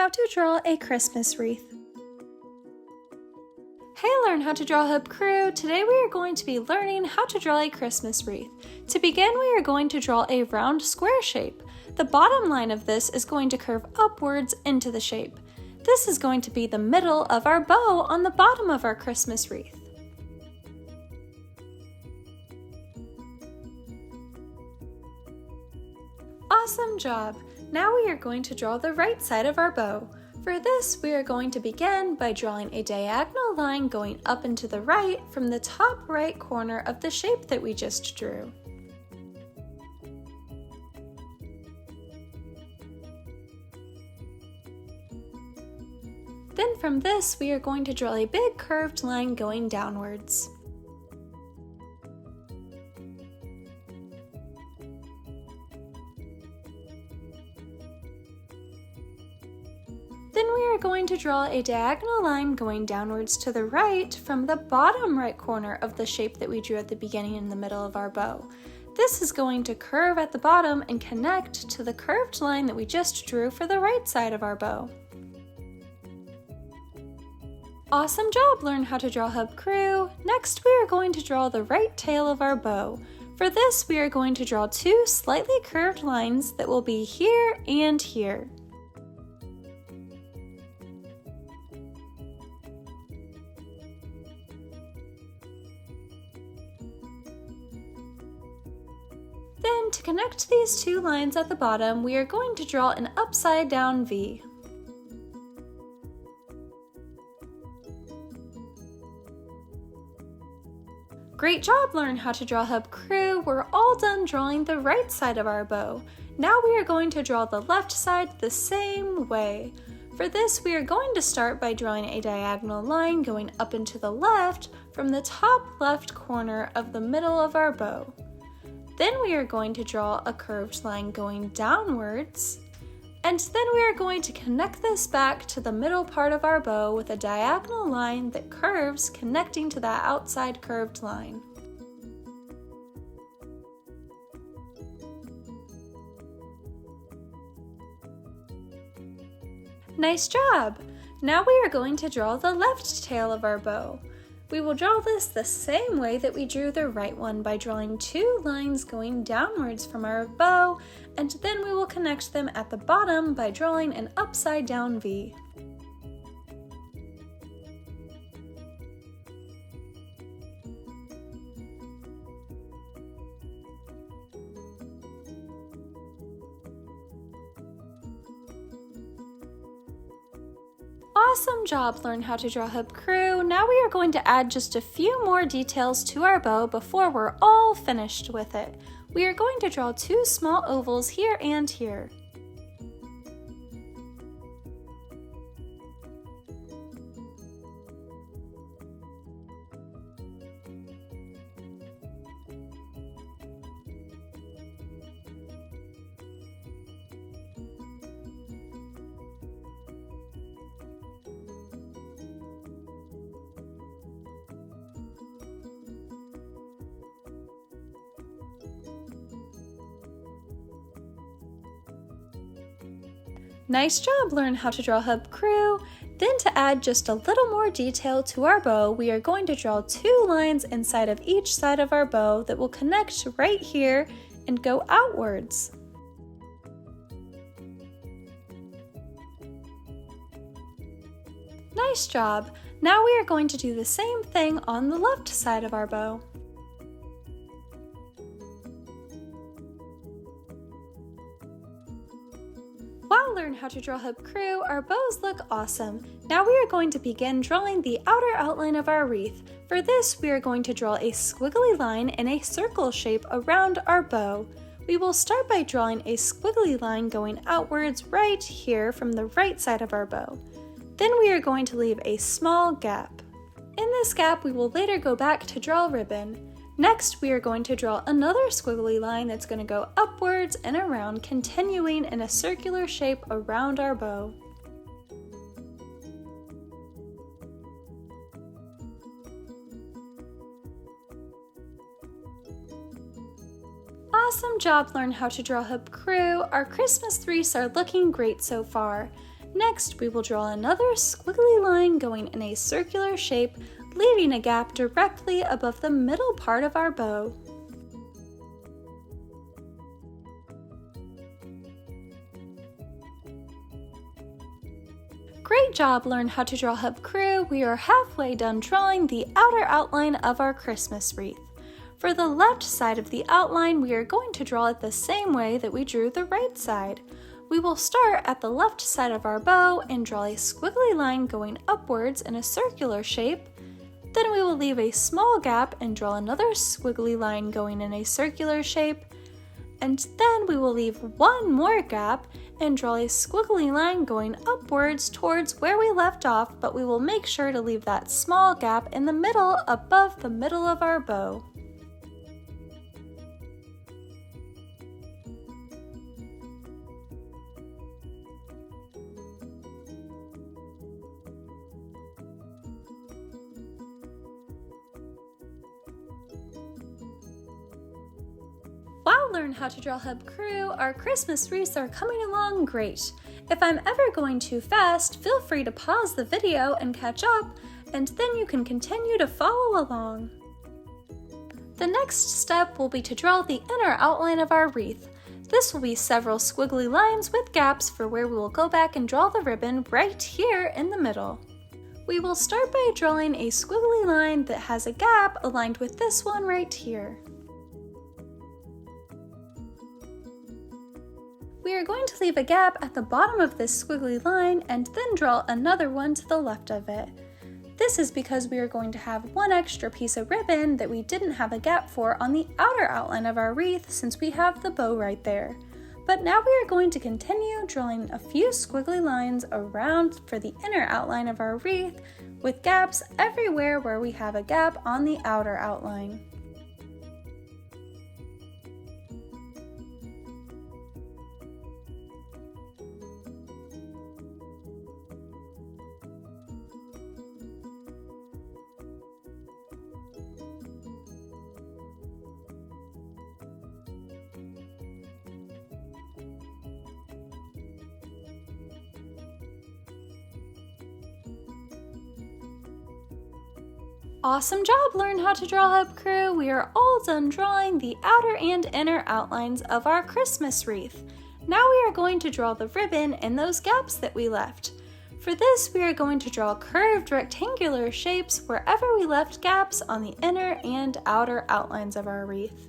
how to draw a Christmas wreath. Hey Learn How to Draw Hub crew! Today we are going to be learning how to draw a Christmas wreath. To begin, we are going to draw a round square shape. The bottom line of this is going to curve upwards into the shape. This is going to be the middle of our bow on the bottom of our Christmas wreath. Awesome job! Now we are going to draw the right side of our bow. For this, we are going to begin by drawing a diagonal line going up and to the right from the top right corner of the shape that we just drew. Then from this, we are going to draw a big curved line going downwards. Then we are going to draw a diagonal line going downwards to the right from the bottom right corner of the shape that we drew at the beginning and the middle of our bow. This is going to curve at the bottom and connect to the curved line that we just drew for the right side of our bow. Awesome job, Learn How to Draw Hub crew! Next, we are going to draw the right tail of our bow. For this, we are going to draw two slightly curved lines that will be here and here. Then, to connect these two lines at the bottom, we are going to draw an upside down V. Great job, Learn How to Draw Hub crew! We're all done drawing the right side of our bow. Now we are going to draw the left side the same way. For this, we are going to start by drawing a diagonal line going up and to the left from the top left corner of the middle of our bow. Then we are going to draw a curved line going downwards, and then we are going to connect this back to the middle part of our bow with a diagonal line that curves connecting to that outside curved line. Nice job! Now we are going to draw the left tail of our bow. We will draw this the same way that we drew the right one by drawing two lines going downwards from our bow, and then we will connect them at the bottom by drawing an upside down V. Awesome job, Learn How to Draw Hub crew! Now we are going to add just a few more details to our bow before we're all finished with it. We are going to draw two small ovals here and here. Nice job, Learn How to Draw Hub crew! Then to add just a little more detail to our bow, we are going to draw two lines inside of each side of our bow that will connect right here and go outwards. Nice job! Now we are going to do the same thing on the left side of our bow. Wow, Learn How to Draw Hub crew, our bows look awesome. Now we are going to begin drawing the outer outline of our wreath. For this, we are going to draw a squiggly line in a circle shape around our bow. We will start by drawing a squiggly line going outwards right here from the right side of our bow. Then we are going to leave a small gap. In this gap, we will later go back to draw ribbon. Next, we are going to draw another squiggly line that's going to go upwards and around, continuing in a circular shape around our bow. Awesome job, Learn How to Draw Hub crew! Our Christmas wreaths are looking great so far. Next, we will draw another squiggly line going in a circular shape, leaving a gap directly above the middle part of our bow. Great job, Learn How to Draw Hub crew! We are halfway done drawing the outer outline of our Christmas wreath. For the left side of the outline, we are going to draw it the same way that we drew the right side. We will start at the left side of our bow and draw a squiggly line going upwards in a circular shape. Then we will leave a small gap and draw another squiggly line going in a circular shape. And then we will leave one more gap and draw a squiggly line going upwards towards where we left off, but we will make sure to leave that small gap in the middle above the middle of our bow. Wow, Learn How to Draw Hub crew! Our Christmas wreaths are coming along great. If I'm ever going too fast, feel free to pause the video and catch up, and then you can continue to follow along. The next step will be to draw the inner outline of our wreath. This will be several squiggly lines with gaps for where we will go back and draw the ribbon right here in the middle. We will start by drawing a squiggly line that has a gap aligned with this one right here. We are going to leave a gap at the bottom of this squiggly line and then draw another one to the left of it. This is because we are going to have one extra piece of ribbon that we didn't have a gap for on the outer outline of our wreath since we have the bow right there. But now we are going to continue drawing a few squiggly lines around for the inner outline of our wreath with gaps everywhere where we have a gap on the outer outline. Awesome job, Learn How to Draw Hub crew! We are all done drawing the outer and inner outlines of our Christmas wreath. Now we are going to draw the ribbon in those gaps that we left. For this, we are going to draw curved rectangular shapes wherever we left gaps on the inner and outer outlines of our wreath.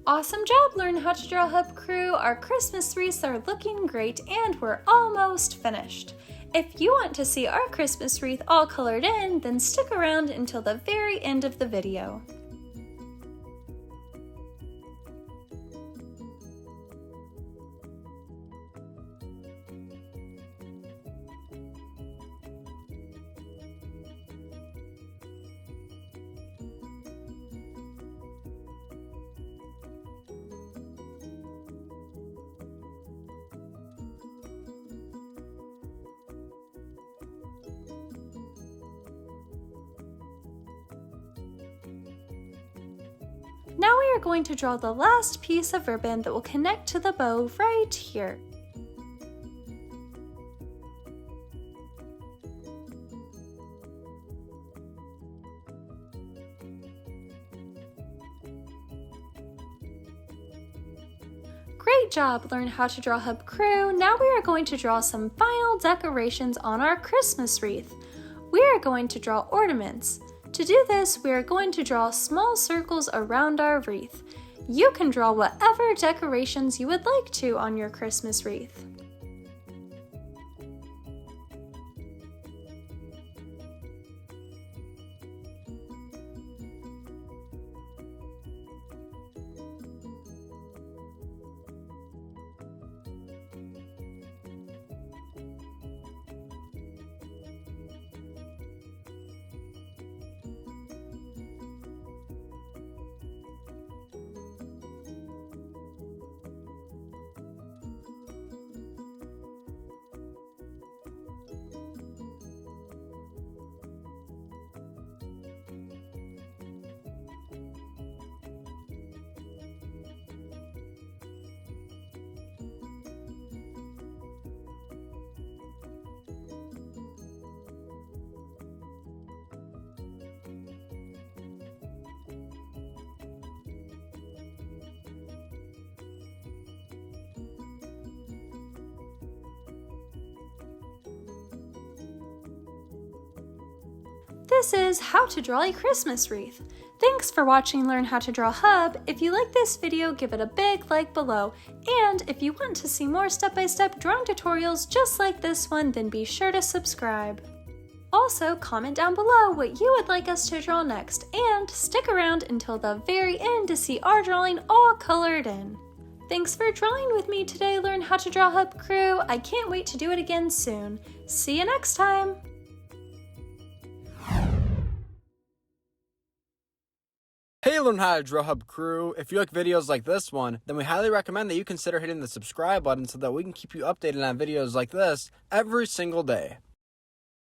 Awesome job, Learn How to Draw Hub crew! Our Christmas wreaths are looking great and we're almost finished. If you want to see our Christmas wreath all colored in, then stick around until the very end of the video. Now we are going to draw the last piece of ribbon that will connect to the bow right here. Great job, Learn How to Draw Hub crew! Now we are going to draw some final decorations on our Christmas wreath. We are going to draw ornaments. To do this, we are going to draw small circles around our wreath. You can draw whatever decorations you would like to on your Christmas wreath. this is how to draw a Christmas wreath. Thanks for watching Learn How to Draw Hub. If you like this video, give it a big like below. And if you want to see more step-by-step drawing tutorials just like this one, then be sure to subscribe. Also, comment down below what you would like us to draw next, and stick around until the very end to see our drawing all colored in. Thanks for drawing with me today, Learn How to Draw Hub crew. I can't wait to do it again soon. See you next time! Hey Learn How to Draw Hub crew, if you like videos like this one, then we highly recommend that you consider hitting the subscribe button so that we can keep you updated on videos like this every single day.